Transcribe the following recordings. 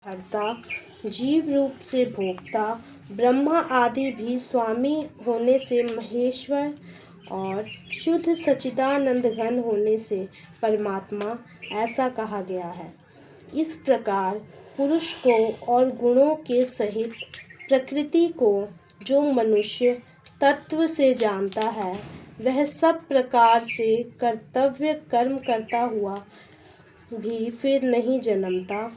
अर्थात जीव रूप से भोक्ता, ब्रह्मा आदि भी स्वामी होने से महेश्वर और शुद्ध सच्चिदानंद घन होने से परमात्मा, ऐसा कहा गया है। इस प्रकार पुरुष को और गुणों के सहित प्रकृति को जो मनुष्य तत्व से जानता है, वह सब प्रकार से कर्तव्य कर्म करता हुआ भी फिर नहीं जन्मता।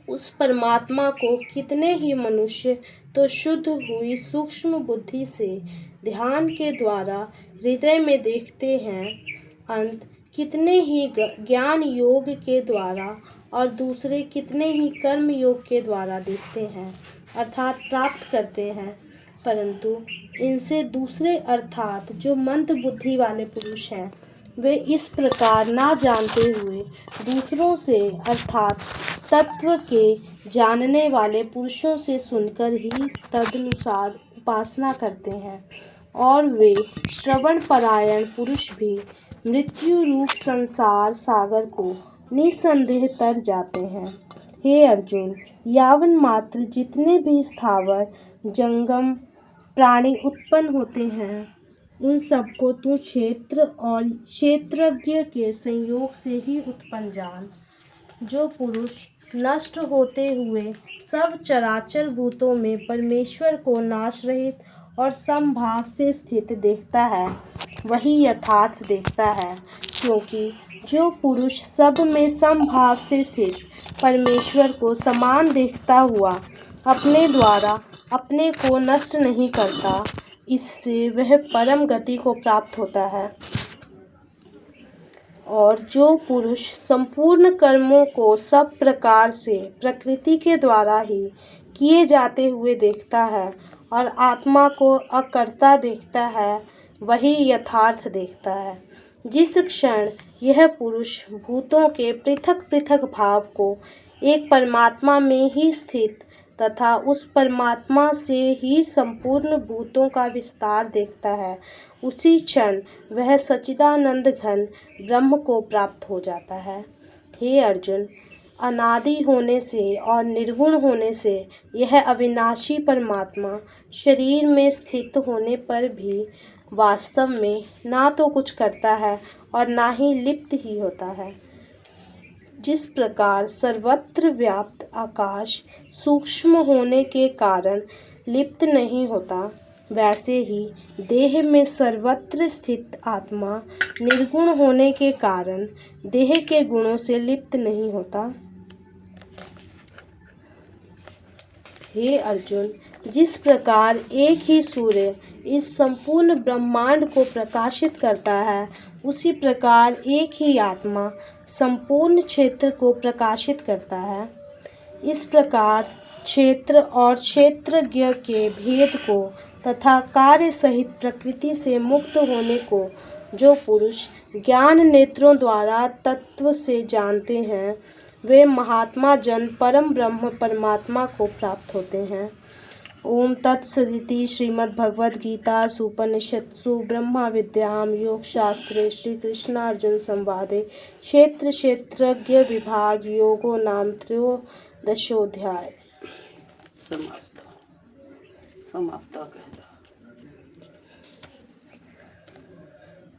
उस परमात्मा को कितने ही मनुष्य तो शुद्ध हुई सूक्ष्म बुद्धि से ध्यान के द्वारा हृदय में देखते हैं, अंत कितने ही ज्ञान योग के द्वारा और दूसरे कितने ही कर्म योग के द्वारा देखते हैं, अर्थात प्राप्त करते हैं। परंतु इनसे दूसरे अर्थात जो मंद बुद्धि वाले पुरुष हैं, वे इस प्रकार ना जानते हुए दूसरों से अर्थात तत्व के जानने वाले पुरुषों से सुनकर ही तदनुसार उपासना करते हैं, और वे श्रवण परायण पुरुष भी मृत्यु रूप संसार सागर को निसंदेह तर जाते हैं। हे अर्जुन, यावन मात्र जितने भी स्थावर जंगम प्राणी उत्पन्न होते हैं, उन सबको तू क्षेत्र और क्षेत्रज्ञ के संयोग से ही उत्पन्न जान। जो पुरुष नष्ट होते हुए सब चराचर भूतों में परमेश्वर को नाश रहित और समभाव से स्थित देखता है, वही यथार्थ देखता है। क्योंकि जो पुरुष सब में समभाव से स्थित परमेश्वर को समान देखता हुआ अपने द्वारा अपने को नष्ट नहीं करता, इससे वह परम गति को प्राप्त होता है। और जो पुरुष संपूर्ण कर्मों को सब प्रकार से प्रकृति के द्वारा ही किए जाते हुए देखता है और आत्मा को अकर्ता देखता है, वही यथार्थ देखता है। जिस क्षण यह पुरुष भूतों के पृथक पृथक भाव को एक परमात्मा में ही स्थित तथा उस परमात्मा से ही संपूर्ण भूतों का विस्तार देखता है, उसी क्षण वह सच्चिदानंद घन ब्रह्म को प्राप्त हो जाता है। हे अर्जुन, अनादि होने से और निर्गुण होने से यह अविनाशी परमात्मा शरीर में स्थित होने पर भी वास्तव में ना तो कुछ करता है और ना ही लिप्त ही होता है। जिस प्रकार सर्वत्र व्याप्त आकाश सूक्ष्म होने के कारण लिप्त नहीं होता, वैसे ही देह में सर्वत्र स्थित आत्मा निर्गुण होने के कारण देह के गुणों से लिप्त नहीं होता। हे अर्जुन, जिस प्रकार एक ही सूर्य इस संपूर्ण ब्रह्मांड को प्रकाशित करता है, उसी प्रकार एक ही आत्मा संपूर्ण क्षेत्र को प्रकाशित करता है। इस प्रकार क्षेत्र और क्षेत्रज्ञ के भेद को तथा कार्य सहित प्रकृति से मुक्त होने को जो पुरुष ज्ञान नेत्रों द्वारा तत्व से जानते हैं, वे महात्मा जन परम ब्रह्म परमात्मा को प्राप्त होते हैं। ओम तत्सदिति श्रीमद्भगवद्गीतासु उपनिषत्सु ब्रह्म विद्यायां योगशास्त्रे श्रीकृष्णार्जुन संवादे क्षेत्र क्षेत्रज्ञ विभाग योगो नाम त्रयोदशोऽध्याय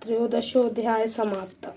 त्रयोदशोऽध्याय समाप्त।